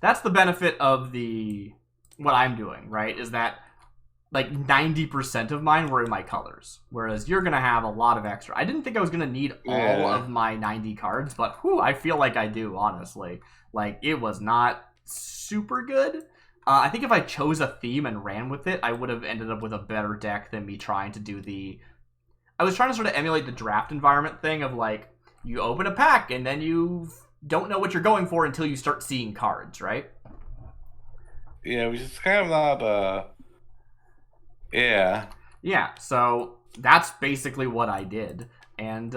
That's the benefit of what I'm doing, right? Is that like 90% of mine were in my colors, whereas you're gonna have a lot of extra. I didn't think I was gonna need all of my 90 cards, but I feel like I do, honestly. Like, it was not super good. I think if I chose a theme and ran with it, I would have ended up with a better deck than me trying to do I was trying to sort of emulate the draft environment thing of, like, you open a pack and then you don't know what you're going for until you start seeing cards, right? Yeah, which is kind of not, yeah. Yeah, so that's basically what I did. And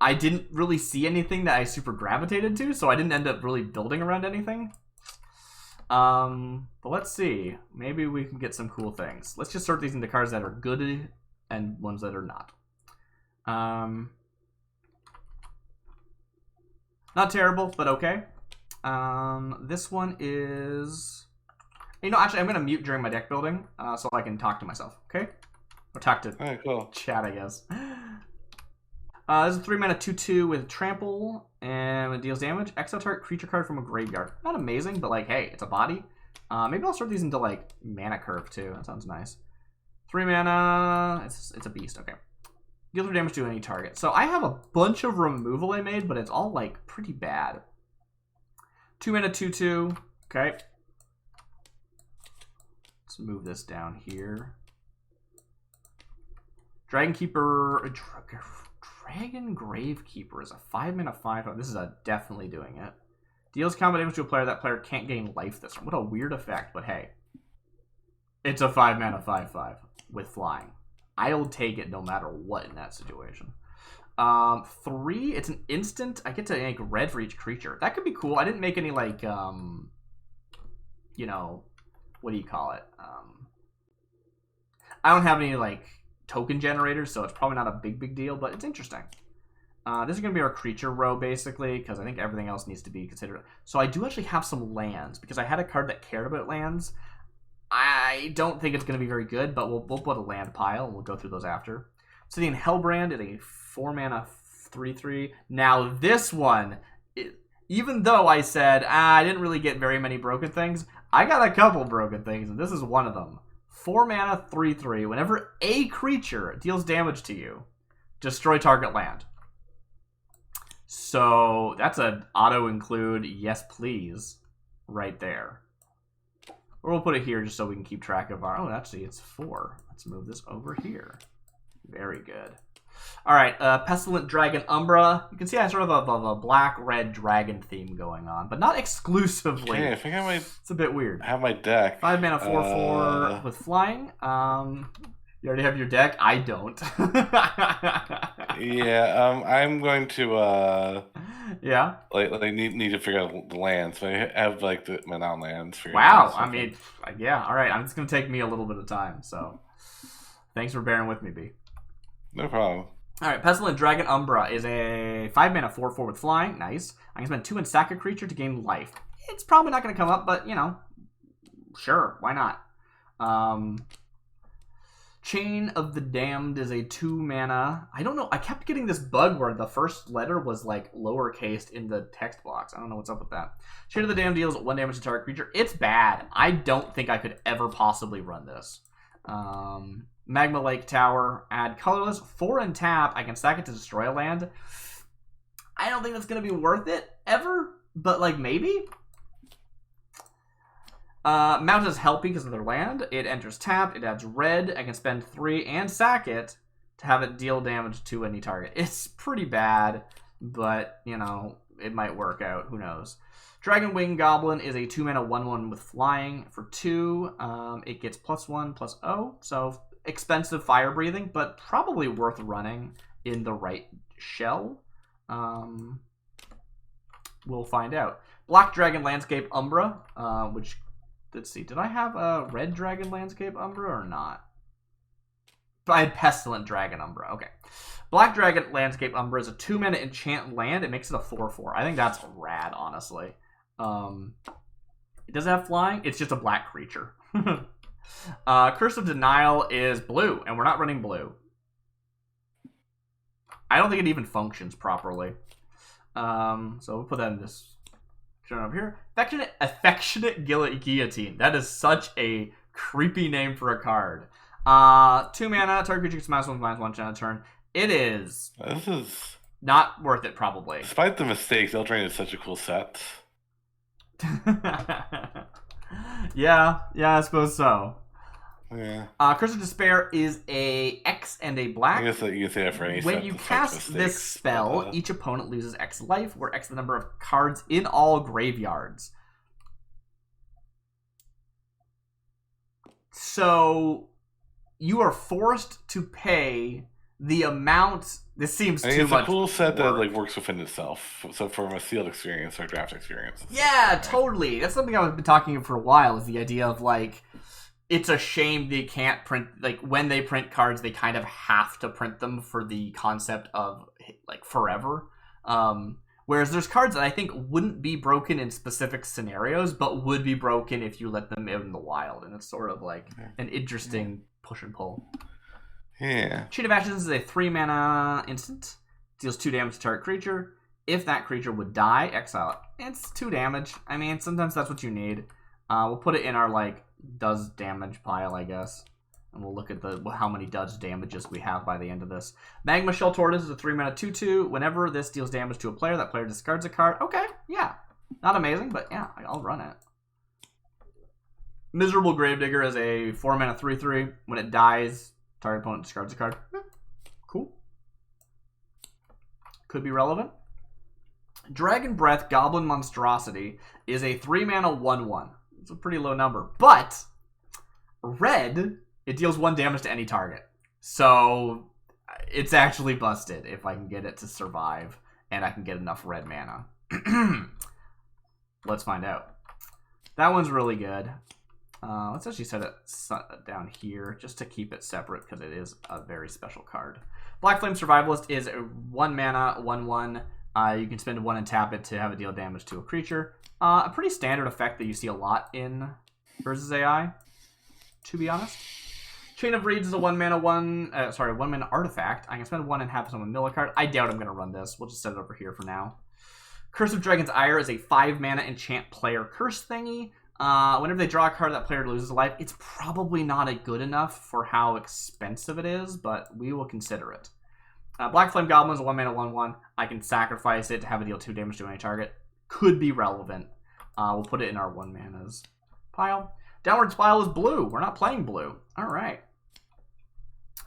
I didn't really see anything that I super gravitated to, so I didn't end up really building around anything. But let's see. Maybe we can get some cool things. Let's just sort these into cards that are good and ones that are not. Not terrible, but okay. This one is... You know, actually, I'm going to mute during my deck building so I can talk to myself, okay? Or talk to chat, I guess. This is a 3-mana 2/2 with Trample, and it deals damage. Exile target creature card from a graveyard. Not amazing, but, like, hey, it's a body. Maybe I'll sort these into, like, mana curve, too. That sounds nice. 3 mana. It's a beast, okay. Deals for damage to any target. So I have a bunch of removal I made, but it's all, like, pretty bad. 2 mana 2/2. Okay. Let's move this down here. Dragon Gravekeeper is a 5-mana 5/5. This is definitely doing it. Deals combat damage to a player. That player can't gain life this turn. What a weird effect, but hey. It's a 5-mana 5/5 with flying. I'll take it no matter what in that situation. 3, it's an instant. I get to make red for each creature. That could be cool. I didn't make any, like, you know, what do you call it? I don't have any, like, token generators, so it's probably not a big deal, but it's interesting. This is going to be our creature row, basically, because I think everything else needs to be considered. So I do actually have some lands, because I had a card that cared about lands. I don't think it's going to be very good, but we'll put a land pile, and we'll go through those after. So the Hellbrand is a 4-mana 3/3. Now this one, even though I said I didn't really get very many broken things, I got a couple broken things, and this is one of them. 4-mana 3/3. Whenever a creature deals damage to you, destroy target land. So that's an auto-include, yes please, right there. Or we'll put it here just so we can keep track of our... Oh, actually, it's 4. Let's move this over here. Very good. All right, Pestilent Dragon Umbra. You can see I have sort of a black-red dragon theme going on, but not exclusively. Okay, I think I might... It's a bit weird. I have my deck. 5-mana 4/4 with flying. You already have your deck? I don't. Yeah, I'm going to... Yeah? Like need to figure out the lands. But I have, like, my non-lands. Wow, I mean, yeah, all right. It's going to take me a little bit of time, so... Thanks for bearing with me, B. No problem. All right, Pestilent Dragon Umbra is a 5-mana 4/4 with flying. Nice. I can spend 2 and sack a creature to gain life. It's probably not going to come up, but, you know, sure, why not? Chain of the Damned is a 2-mana. I don't know. I kept getting this bug where the first letter was, like, lowercase in the text box. I don't know what's up with that. Chain of the Damned deals 1 damage to target creature. It's bad. I don't think I could ever possibly run this. Magma Lake Tower, add colorless, 4 and tap. I can stack it to destroy a land. I don't think that's going to be worth it ever, but, like, maybe. Mount is Helpy because of their land. It enters tapped. It adds red. I can spend 3 and sack it to have it deal damage to any target. It's pretty bad, but, you know, it might work out. Who knows? Dragon Wing Goblin is a 2-mana 1/1 with flying for 2. It gets +1/+0, so expensive fire breathing, but probably worth running in the right shell. We'll find out. Black Dragon Landscape Umbra, which, let's see, did I have a Red Dragon Landscape Umbra or not? I had Pestilent Dragon Umbra, okay. Black Dragon Landscape Umbra is a 2-mana enchant land. It makes it a 4/4. I think that's rad, honestly. It doesn't have flying. It's just a black creature. Curse of Denial is blue, and we're not running blue. I don't think it even functions properly. So we'll put that in this Showing over here. Affectionate Guillotine. That is such a creepy name for a card. 2 mana, target creature gets -1/-1 on a turn. It is This is not worth it, probably. despite the mistakes, Eldraine is such a cool set. yeah, I suppose so. Yeah. Curse of Despair is a X and a black. I guess that you can say that for any When set you that's cast mistakes, this spell, but, each opponent loses X life, where X is the number of cards in all graveyards. So you are forced to pay the amount. This seems I think too it's much. a cool set that work. like works within itself. So from a sealed experience or draft experience. Yeah, totally. That's something I've been talking about for a while. Is the idea of like, it's a shame they can't print, like when they print cards, they kind of have to print them for the concept of like forever. Whereas there's cards that I think wouldn't be broken in specific scenarios, but would be broken if you let them in the wild. And it's sort of like an interesting push and pull. Yeah. Chain of Ashes is a 3 mana instant. Deals 2 damage to target creature. If that creature would die, exile it. It's 2 damage. I mean, sometimes that's what you need. We'll put it in our like does damage pile, I guess. And we'll look at how many does damages we have by the end of this. Magma Shell Tortoise is a 3 mana 2/2. Whenever this deals damage to a player, that player discards a card. Okay, yeah. Not amazing, but yeah, I'll run it. Miserable Gravedigger is a 4 mana 3/3. When it dies, target opponent discards a card. Cool. Could be relevant. Dragon Breath Goblin Monstrosity is a 3 mana 1/1. It's a pretty low number. But red, it deals 1 damage to any target. So it's actually busted if I can get it to survive and I can get enough red mana. Let's find out. That one's really good. Let's actually set it down here just to keep it separate because it is a very special card. Black Flame Survivalist is a 1 mana 1/1. You can spend 1 and tap it to have it deal damage to a creature. A pretty standard effect that you see a lot in Urza's AI, to be honest. Chain of Reeds is a 1 mana 1 mana artifact. I can spend 1 and have someone mill a card. I doubt I'm going to run this. We'll just set it over here for now. Curse of Dragon's Ire is a 5 mana enchant player curse thingy. Whenever they draw a card, that player loses a life. It's probably not a good enough for how expensive it is, but we will consider it. Black Flame Goblin is a 1 mana 1/1. I can sacrifice it to have it deal 2 damage to any target. Could be relevant. We'll put it in our 1 manas pile. Downward Spiral is blue. We're not playing blue. All right.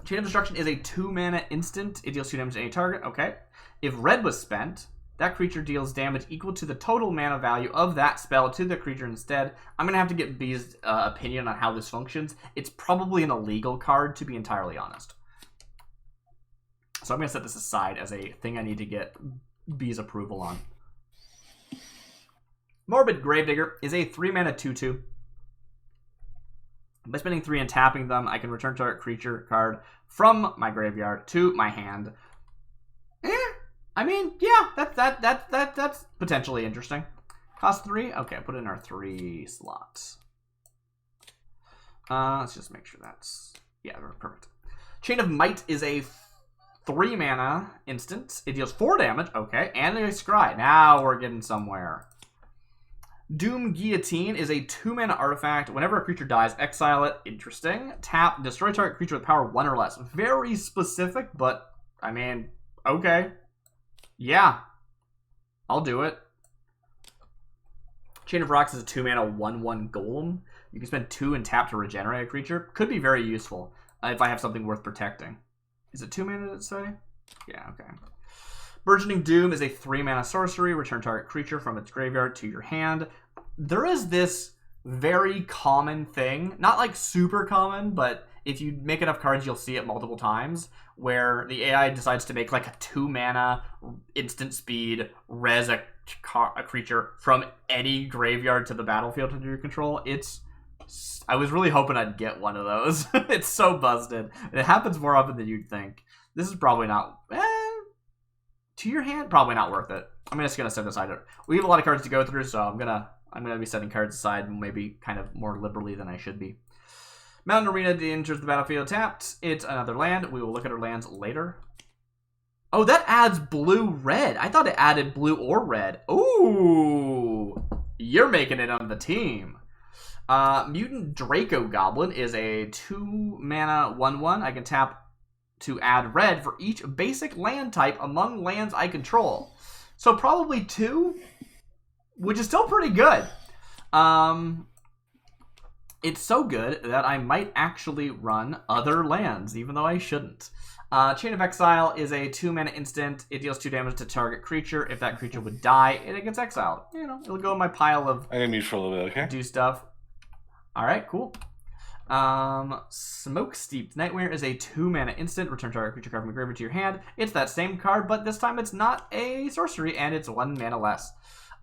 Chain of Destruction is a 2 mana instant. It deals 2 damage to any target. Okay. If red was spent, that creature deals damage equal to the total mana value of that spell to the creature instead. I'm going to have to get B's opinion on how this functions. It's probably an illegal card, to be entirely honest. So I'm going to set this aside as a thing I need to get B's approval on. Morbid Gravedigger is a 3 mana 2/2. By spending 3 and tapping them, I can return target creature card from my graveyard to my hand. I mean, yeah, that's potentially interesting. Cost 3? Okay, put it in our 3 slots. Let's just make sure that's... Yeah, perfect. Chain of Might is a 3 mana instant. It deals 4 damage. Okay, and a scry. Now we're getting somewhere. Doom Guillotine is a 2 mana artifact. Whenever a creature dies, exile it. Interesting. Tap, destroy target creature with power 1 or less. Very specific, but, I mean, okay. Yeah. I'll do it. Chain of Rocks is a 2 mana 1/1 golem. You can spend 2 and tap to regenerate a creature. Could be very useful if I have something worth protecting. Is it 2 mana, did it say? Yeah, okay. Burgeoning Doom is a 3 mana sorcery. Return target creature from its graveyard to your hand. There is this very common thing, not like super common, but if you make enough cards, you'll see it multiple times, where the AI decides to make like a 2 mana instant speed res a creature from any graveyard to the battlefield under your control. I was really hoping I'd get one of those. It's so busted. It happens more often than you'd think. This is probably not... to your hand, probably not worth it. I'm just gonna set aside. We have a lot of cards to go through, so I'm gonna be setting cards aside, maybe kind of more liberally than I should be. Mountain Arena enters the battlefield tapped. It's another land. We will look at our lands later. Oh, that adds blue-red. I thought it added blue or red. Ooh, you're making it on the team. Mutant Draco Goblin is a 2-mana 1/1. I can tap to add red for each basic land type among lands I control. So probably 2, which is still pretty good. It's so good that I might actually run other lands, even though I shouldn't. Chain of Exile is a 2-mana instant. It deals 2 damage to target creature. If that creature would die, it gets exiled. You know, it'll go in my pile of I'm gonna mute for a little bit, okay? do stuff. Alright, cool. Smoke Steeped Nightmare is a 2-mana instant. Return target creature card from the graveyard to your hand. It's that same card, but this time it's not a sorcery, and it's 1 mana less.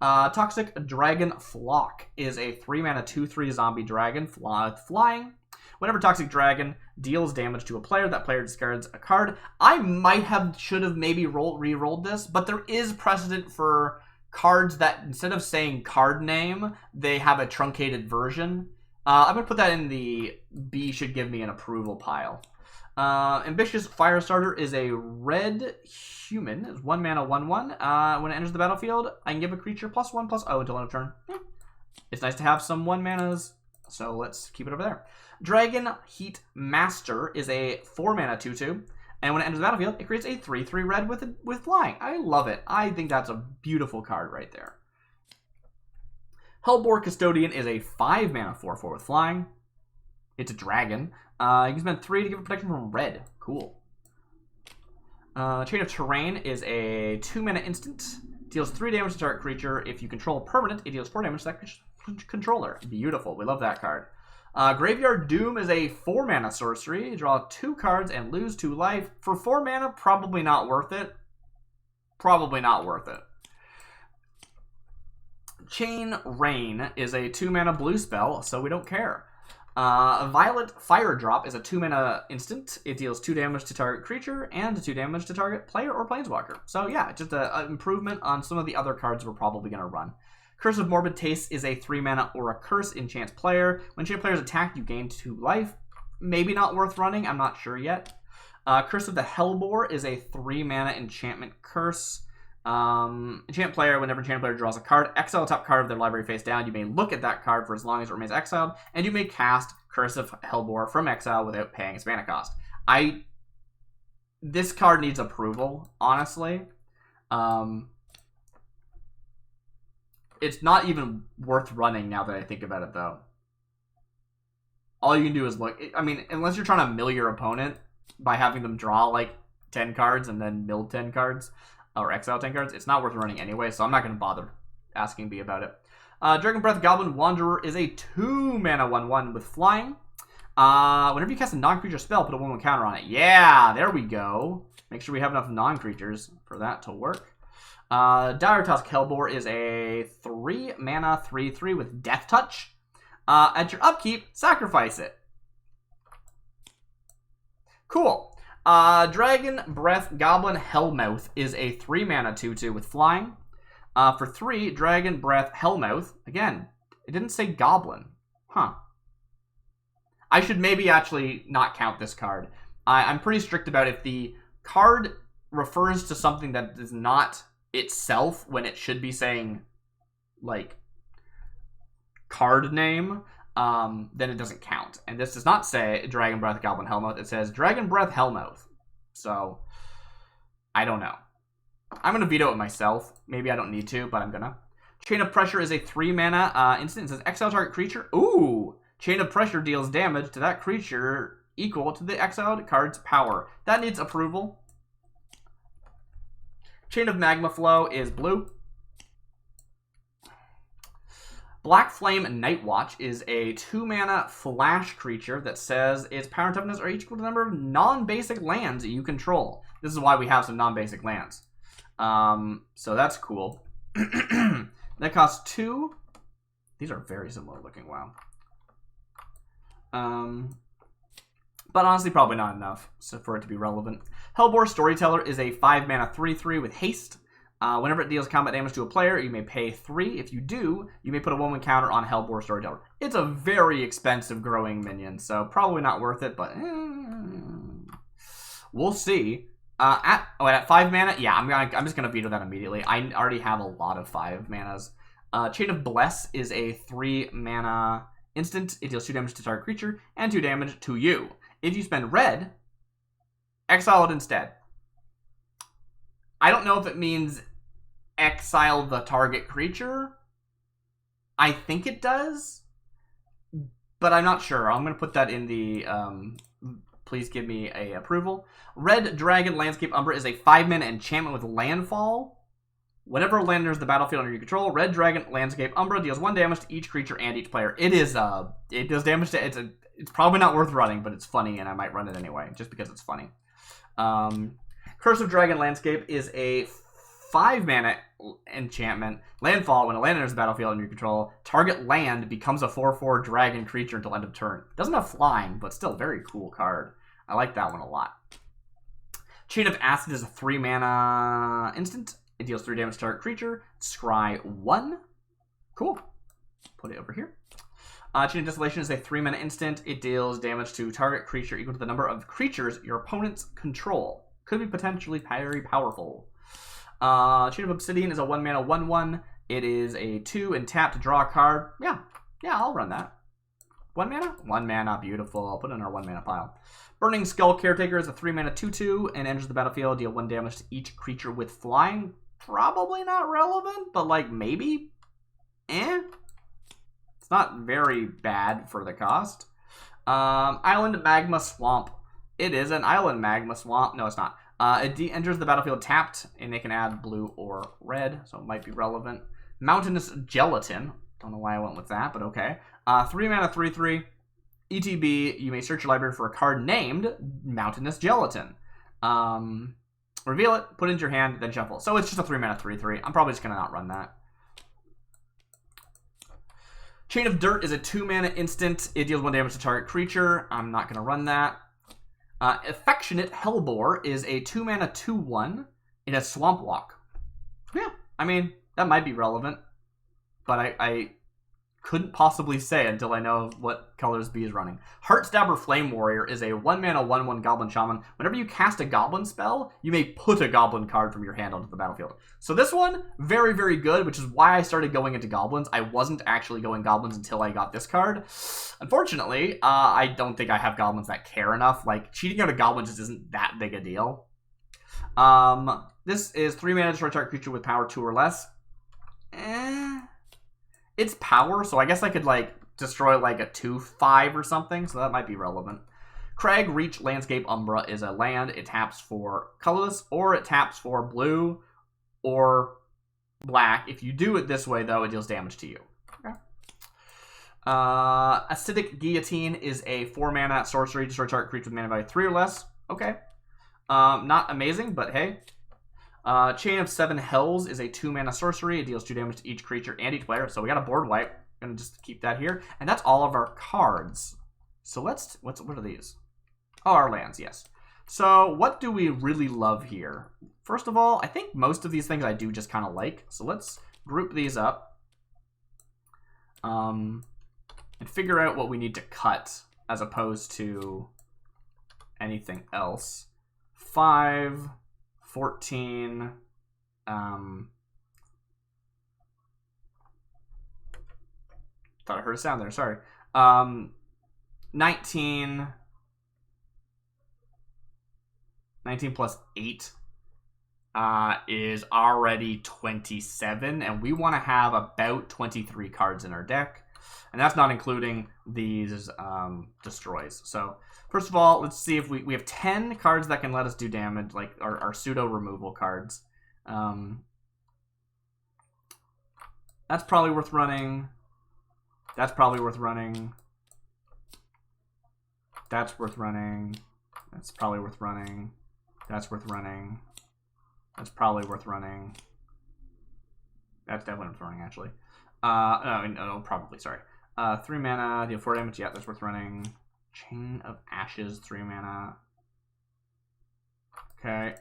Toxic Dragon Flock is a 3-mana 2/3 zombie dragon flying. Whenever Toxic Dragon deals damage to a player, that player discards a card. I should have maybe re-rolled this, but there is precedent for cards that instead of saying card name, they have a truncated version. I'm going to put that in the B should give me an approval pile. Ambitious Firestarter is a red human. It's 1-mana 1/1. When it enters the battlefield, I can give a creature +1/+0 until end of turn. It's nice to have some 1-manas, so let's keep it over there. Dragon Heat Master is a 4-mana 2/2. And when it enters the battlefield, it creates a 3/3 red with flying. I love it. I think that's a beautiful card right there. Hellbore Custodian is a 5-mana 4/4 with flying. It's a dragon. You can spend 3 to give it protection from red. Cool. Chain of Terrain is a 2-mana instant. Deals 3 damage to target creature. If you control a permanent, it deals 4 damage to that controller. Beautiful. We love that card. Graveyard Doom is a 4-mana sorcery. Draw 2 cards and lose 2 life. For 4 mana, probably not worth it. Probably not worth it. Chain Rain is a 2-mana blue spell, so we don't care. Violet Fire Drop is a 2-mana instant. It deals 2 damage to target creature and 2 damage to target player or planeswalker. So yeah, just an improvement on some of the other cards we're probably going to run. Curse of Morbid Taste is a 3-mana or a curse enchant player. When enchant players attack, you gain 2 life. Maybe not worth running, I'm not sure yet. Curse of the Hellbore is a 3-mana enchantment curse. Enchant player, whenever enchant player draws a card, exile the top card of their library face down. You may look at that card for as long as it remains exiled, and you may cast Curse of Hellbore from exile without paying its mana cost. This card needs approval, honestly. It's not even worth running now that I think about it, though. All you can do is look. I mean, unless you're trying to mill your opponent by having them draw like 10 cards and then mill 10 cards, or exile 10 cards, it's not worth running anyway, so I'm not going to bother asking B about it. Dragon Breath Goblin Wanderer is a 2-mana 1/1 with flying. Whenever you cast a non-creature spell, put a 1/1 counter on it. Yeah, there we go. Make sure we have enough non-creatures for that to work. Dire Tusk Hellbore is a 3-mana 3/3 with Death Touch. At your upkeep, sacrifice it. Cool. Dragon Breath Goblin Hellmouth is a 3-mana 2/2 with flying. For 3, Dragon Breath Hellmouth. Again, it didn't say Goblin. Huh. I should maybe actually not count this card. I'm pretty strict about if the card refers to something that is not itself when it should be saying, like, card name, then it doesn't count. And this does not say Dragon Breath Goblin Hellmouth. It says Dragon Breath Hellmouth. So, I don't know. I'm going to veto it myself. Maybe I don't need to, but I'm going to. Chain of Pressure is a 3-mana instant. It says exile target creature. Ooh! Chain of Pressure deals damage to that creature equal to the exiled card's power. That needs approval. Chain of Magma Flow is blue. Black Flame Nightwatch is a 2-mana flash creature that says its power and toughness are equal to the number of non-basic lands you control. This is why we have some non-basic lands. So that's cool. That costs 2. These are very similar looking, wow. But honestly, probably not enough for it to be relevant. Hellbore Storyteller is a 5-mana 3/3 with haste. Whenever it deals combat damage to a player, you may pay 3. If you do, you may put a 1/1 counter on Hellbore Storyteller. It's a very expensive growing minion, so probably not worth it, but we'll see. At 5 mana, yeah, I'm just gonna veto that immediately. I already have a lot of 5 manas. Chain of Bless is a 3 mana instant. It deals 2 damage to target creature and 2 damage to you. If you spend red, exile it instead. I don't know if it means exile the target creature. I think it does, but I'm not sure. I'm gonna put that in the please give me a approval. Red Dragon Landscape Umbra is a 5 mana enchantment with landfall. Whenever a land enters the battlefield under your control, Red Dragon Landscape Umbra deals 1 damage to each creature and each player. It does damage to it's probably not worth running, but it's funny and I might run it anyway just because it's funny. Curse of Dragon Landscape is a 5 mana enchantment. Landfall, when a land enters the battlefield under your control, target land becomes a 4/4 dragon creature until end of turn. Doesn't have flying, but still very cool card. I like that one a lot. Chain of Acid is a 3 mana instant. It deals 3 damage to target creature. Scry 1. Cool. Put it over here. Chain of Desolation is a 3 mana instant. It deals damage to target creature equal to the number of creatures your opponents control. Could be potentially very powerful. Chain of Obsidian is a 1 mana 1/1. It is a 2 and tap to draw a card. Yeah, I'll run that. 1 mana? 1 mana, beautiful. I'll put it in our 1 mana pile. Burning Skull Caretaker is a 3 mana 2/2 and enters the battlefield. Deal 1 damage to each creature with flying. Probably not relevant, but like maybe. It's not very bad for the cost. Island Magma Swamp. It is an Island Magma Swamp. No, it's not. It enters the battlefield tapped, and they can add blue or red, so it might be relevant. Mountainous Gelatin. Don't know why I went with that, but okay. 3 mana 3/3. ETB, you may search your library for a card named Mountainous Gelatin. Reveal it, put it into your hand, then shuffle. So it's just a 3 mana 3/3. I'm probably just going to not run that. Chain of Dirt is a 2 mana instant. It deals 1 damage to target creature. I'm not going to run that. Affectionate Hellbore is a 2 mana 2/1. It has Swamp Walk. Yeah, I mean, that might be relevant. But I couldn't possibly say until I know what colors B is running. Heartstabber Flame Warrior is a 1 mana 1/1 Goblin Shaman. Whenever you cast a Goblin spell, you may put a Goblin card from your hand onto the battlefield. So this one, very, very good, which is why I started going into Goblins. I wasn't actually going Goblins until I got this card. Unfortunately, I don't think I have Goblins that care enough. Like, cheating out a Goblin just isn't that big a deal. This is 3 mana destroy target creature with power 2 or less. It's power, so I guess I could, like, destroy, like, a 2/5 or something, so that might be relevant. Crag Reach Landscape Umbra is a land. It taps for colorless, or it taps for blue or black. If you do it this way, though, it deals damage to you. Okay. Acidic Guillotine is a 4 mana sorcery. Destroy target creature with mana value 3 or less. Okay. Not amazing, but hey. Chain of 7 Hells is a 2 mana sorcery. It deals 2 damage to each creature and each player. So we got a board wipe. I'm gonna just keep that here. And that's all of our cards. So let's, what are these? Oh, our lands, yes. So what do we really love here? First of all, I think most of these things I do just kind of like. So let's group these up. And figure out what we need to cut as opposed to anything else. 5... 14, thought I heard a sound there, sorry. 19 plus 8 is already 27, and we want to have about 23 cards in our deck. And that's not including these destroys. So first of all, let's see if we have 10 cards that can let us do damage, like our pseudo removal cards. That's probably worth running. That's probably worth running. That's worth running. That's probably worth running. That's worth running. That's probably worth running. That's definitely worth running, actually. No, probably, sorry. 3 mana, deal 4 damage. Yeah, that's worth running. Chain of Ashes, 3 mana. Okay.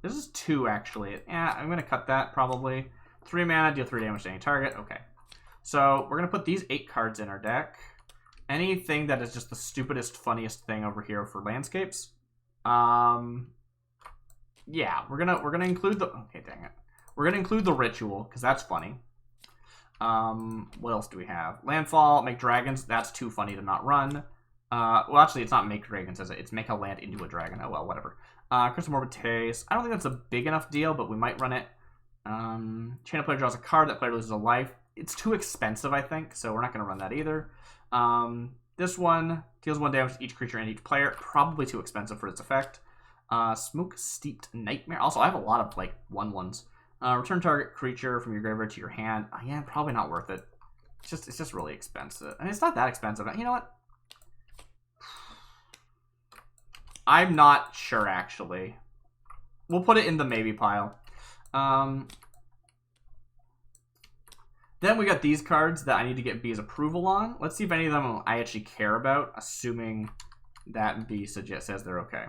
This is 2, actually. Yeah, I'm going to cut that, probably. 3 mana, deal 3 damage to any target. Okay. So, we're going to put these 8 cards in our deck. Anything that is just the stupidest, funniest thing over here for landscapes. Yeah, we're gonna include the. Okay, dang it. We're gonna include the ritual because that's funny. What else do we have? Landfall, make dragons. That's too funny to not run. Well, actually, it's not make dragons, is it? It's make a land into a dragon. Oh well, whatever. Crystal Morbid Taste. I don't think that's a big enough deal, but we might run it. Chain of Player draws a card. That player loses a life. It's too expensive, I think, so we're not going to run that either. This one deals 1 damage to each creature and each player. Probably too expensive for its effect. Smoke Steeped Nightmare. Also, I have a lot of, like, 1/1s. Return target creature from your graveyard to your hand. Yeah, probably not worth it. It's just really expensive. I mean, it's not that expensive. You know what? I'm not sure, actually. We'll put it in the maybe pile. Then we got these cards that I need to get B's approval on. Let's see if any of them I actually care about, assuming that B says they're okay.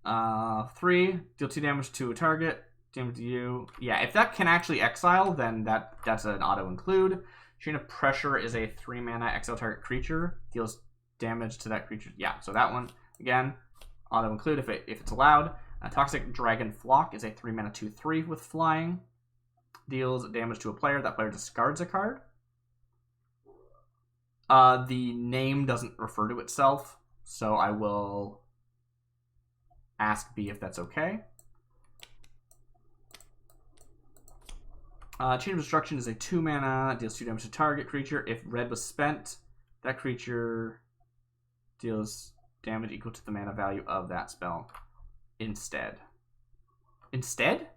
3, deal 2 damage to a target. Damage to you. Yeah, if that can actually exile, then that's an auto-include. Chain of Pressure is a 3-mana exile target creature. Deals damage to that creature. Yeah, so that one, again, auto-include if it's allowed. Toxic Dragon Flock is a 3-mana 2/3 with flying. Deals damage to a player. That player discards a card. The name doesn't refer to itself, so I will ask B if that's okay. Chain of Destruction is a 2-mana, deals 2 damage to target creature. If red was spent, that creature deals damage equal to the mana value of that spell instead. Instead?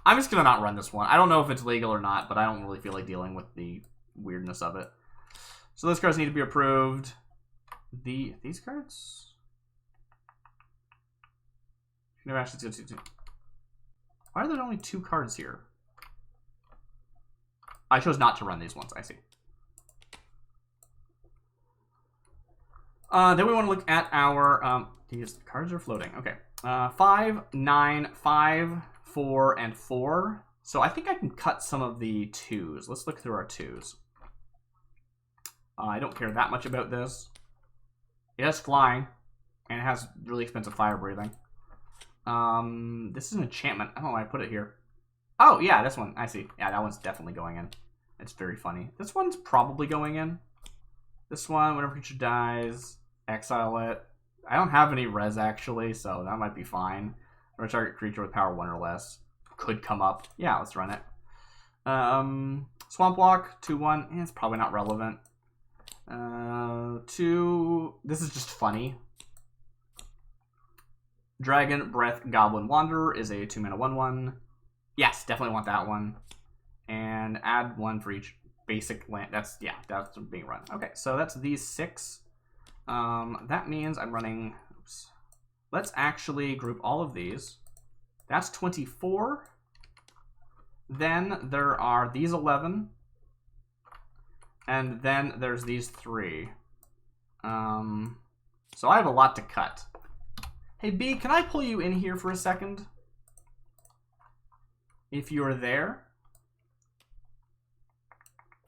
I'm just going to not run this one. I don't know if it's legal or not, but I don't really feel like dealing with the weirdness of it. So those cards need to be approved. These cards? Why are there only 2 cards here? I chose not to run these ones, I see. Then we want to look at our... these cards are floating. Okay. 5, 9, 5, 4, and 4. So I think I can cut some of the 2s. Let's look through our 2s. I don't care that much about this. It has flying, and it has really expensive fire breathing. This is an enchantment. I don't know why I put it here. Oh, yeah, this one. I see. Yeah, that one's definitely going in. It's very funny. This one's probably going in. This one, whenever creature dies, exile it. I don't have any res, actually, so that might be fine. Or target creature with power 1 or less. Could come up. Yeah, let's run it. Swamp Walk, 2/1. It's probably not relevant. 2... This is just funny. Dragon Breath Goblin Wanderer is a 2-mana 1/1. Yes, definitely want that one. And add 1 for each basic land. That's being run. Okay, so that's these 6. That means I'm running... Oops. Let's actually group all of these. That's 24. Then there are these 11. And then there's these 3. So I have a lot to cut. Hey, B, can I pull you in here for a second? If you're there.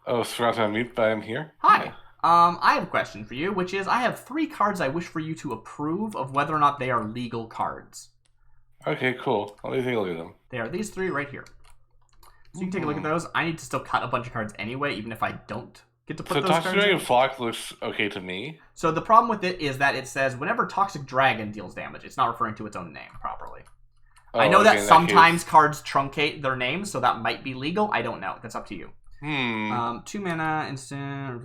Oh, forgot to unmute, but I'm here. Hi. Yeah. I have a question for you, which is I have 3 cards I wish for you to approve of whether or not they are legal cards. Okay, cool. Let me take a look at them. They are these 3 right here. So you can take a look at those. I need to still cut a bunch of cards anyway, even if I don't get to put those cards in. Toxic Dragon Flock looks okay to me. So the problem with it is that it says whenever Toxic Dragon deals damage, it's not referring to its own name properly. I know that sometimes cards truncate their names, so that might be legal. I don't know. That's up to you. 2 mana, instant.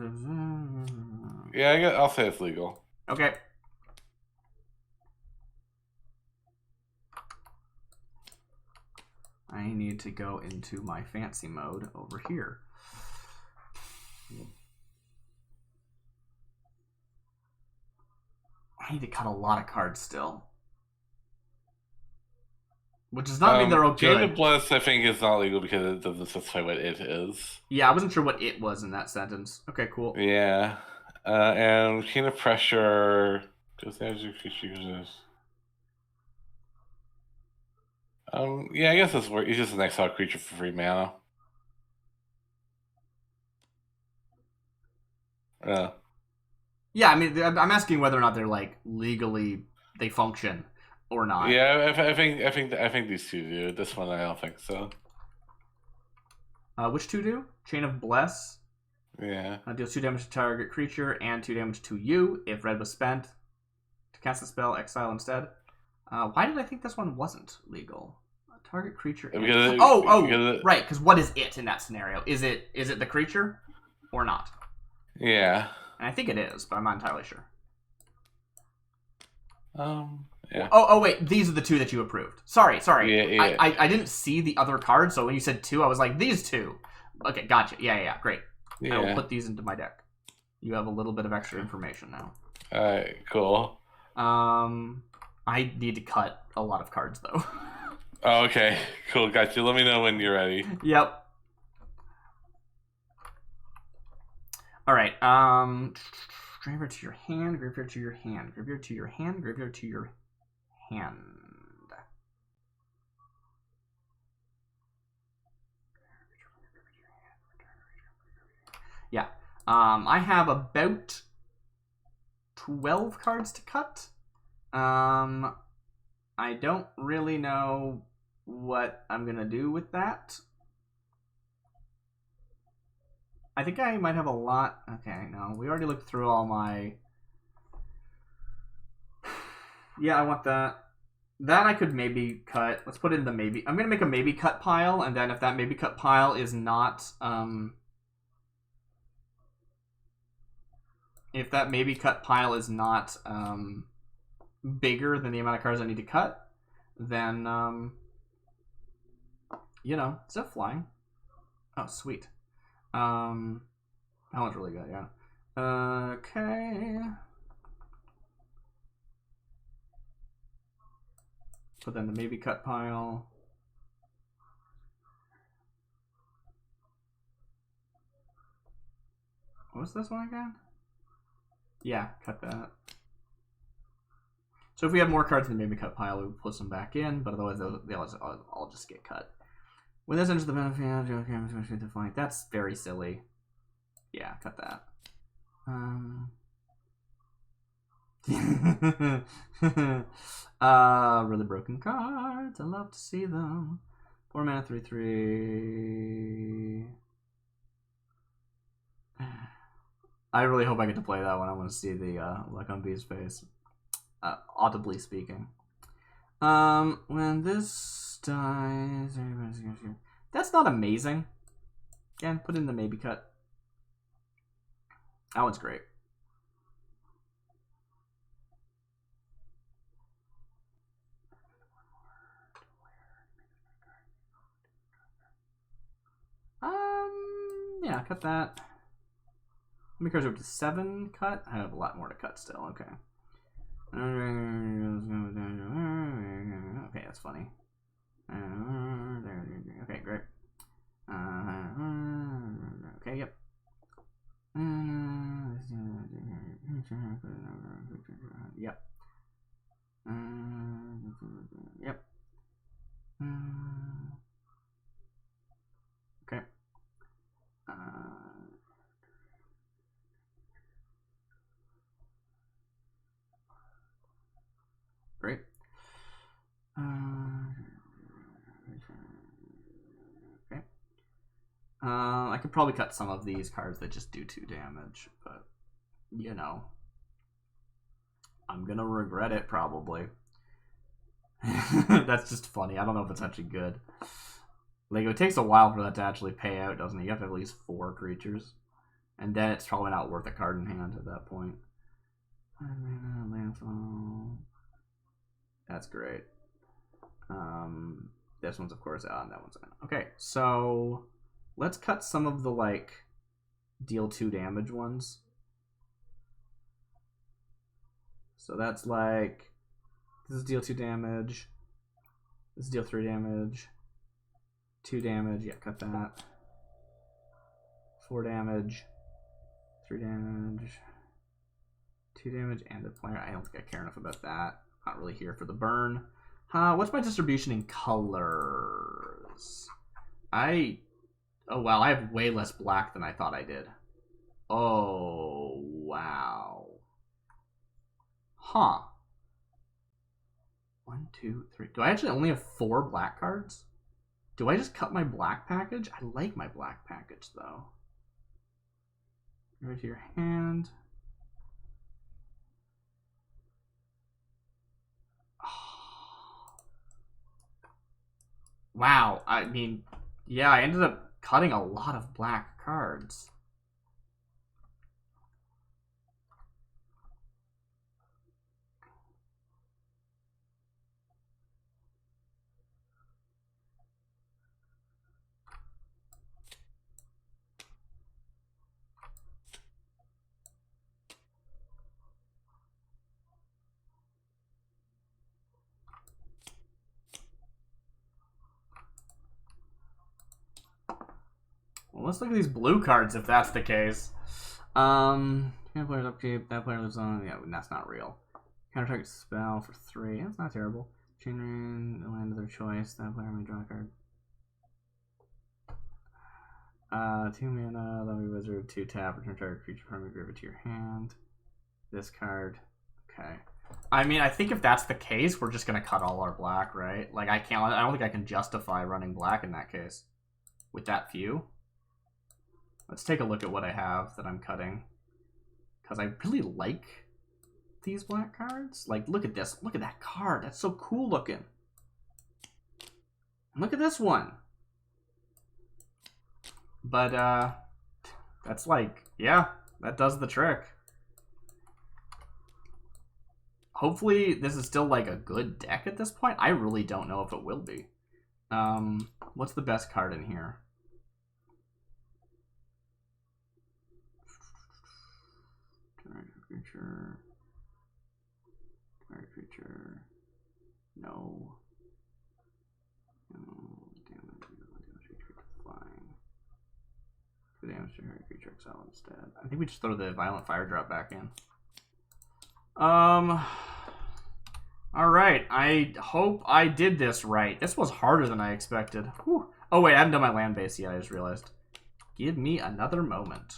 Yeah, I'll say it's legal. Okay. I need to go into my fancy mode over here. I need to cut a lot of cards still. Which does not mean they're okay. Jaded Bliss, I think, is not legal because it doesn't specify what it is. Yeah, I wasn't sure what it was in that sentence. Okay, cool. Yeah. And Chain of Pressure goes down to creatures. Yeah, I guess that's where it's just an exile creature for 3 mana. Yeah, I mean, I'm asking whether or not they're like legally they function, or not. Yeah, I think these two do. This one I don't think so. Which two do? Chain of Bless. Yeah. Deals 2 damage to target creature and 2 damage to you if red was spent. To cast the spell, exile instead. Why did I think this one wasn't legal? Target creature. Because right. Because what is it in that scenario? Is it the creature or not? Yeah. And I think it is, but I'm not entirely sure. Yeah. Oh, wait. These are the two that you approved. Sorry. Yeah. I didn't see the other card, so when you said 2, I was like, these two. Okay, gotcha. Yeah, great. Yeah. I will put these into my deck. You have a little bit of extra information now. Alright, cool. I need to cut a lot of cards, though. Oh, okay. Cool, got you. Let me know when you're ready. Yep. Alright, graveyard to your hand, graveyard to your hand, graveyard to your hand, graveyard to your hand. Yeah. I have about 12 cards to cut. I don't really know what I'm gonna do with that. I think I might have a lot. Okay, no, we already looked through all my... Yeah, I want that. That I could maybe cut. Let's put in the maybe. I'm gonna make a maybe cut pile, and then if that maybe cut pile is not... if that maybe cut pile is not bigger than the amount of cards I need to cut, then, you know, is that flying? Oh, sweet. That one's really good, yeah. Okay. Put that in the maybe cut pile. What was this one again? Yeah, cut that. So if we have more cards in the maybe cut pile, we would put some back in, but otherwise they'll all just get cut. When this enters the battlefield, okay, I'm going to shoot the flank. That's very silly. Yeah, cut that. Really broken cards. I love to see them. 4 mana, 3/3. I really hope I get to play that one. I want to see the look on B's face. Audibly speaking. When this dies, that's not amazing. Again, put in the maybe cut. That one's great. Yeah, cut that. How many cards are up to 7 cut? I have a lot more to cut still. Okay. Okay, that's funny. Okay, great. Okay, yep. Yep. Yep. Okay. Great. Okay. I could probably cut some of these cards that just do 2 damage, but you know, I'm gonna regret it probably. That's just funny. I don't know if it's actually good. Like, it takes a while for that to actually pay out, doesn't it? You have to have at least 4 creatures. And then it's probably not worth a card in hand at that point. That's great. This one's, of course, on. That one's on. Okay, so let's cut some of the, like, deal 2 damage ones. So that's like, this is deal 2 damage. This is deal 3 damage. 2 damage. Yeah, cut that. 4 damage. 3 damage. 2 damage and a player. I don't think I care enough about that. Not really here for the burn. What's my distribution in colors? Oh wow, I have way less black than I thought I did. Oh wow. Huh. 1, 2, 3. Do I actually only have 4 black cards? Do I just cut my black package? I like my black package, though. Right to your hand. Oh. Wow, I mean, yeah, I ended up cutting a lot of black cards. Well, let's look at these blue cards if that's the case. Player's upkeep, that player lives on. Yeah, that's not real. Counter target spell for 3. That's not terrible. Chain ring, the land of their choice. That player may draw a card. 2 mana, lovely wizard, 2 tap, return target creature from your graveyard to your hand. This card. Okay. I mean, I think if that's the case, we're just gonna cut all our black, right? Like, I don't think I can justify running black in that case. With that few. Let's take a look at what I have that I'm cutting. Because I really like these black cards. Like, look at this. Look at that card. That's so cool looking. And look at this one. But, that's like, yeah, that does the trick. Hopefully, this is still, like, a good deck at this point. I really don't know if it will be. What's the best card in here? Creature. Target creature. No. Damage creature flying. 2 damage to target creature exile instead. I think we just throw the violent fire drop back in. Alright, I hope I did this right. This was harder than I expected. Whew. Oh wait, I haven't done my land base yet, I just realized. Give me another moment.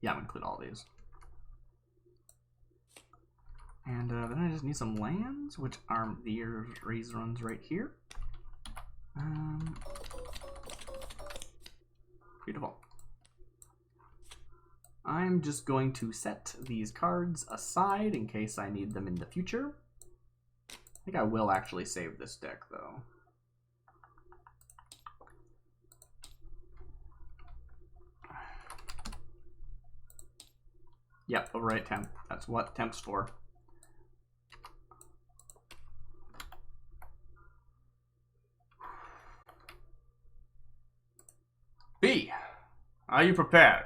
Yeah, I'm gonna include all these. And then I just need some lands, which are these runs right here. Beautiful. I'm just going to set these cards aside in case I need them in the future. I think I will actually save this deck, though. Yep, overwrite temp. That's what temp's for. B, are you prepared?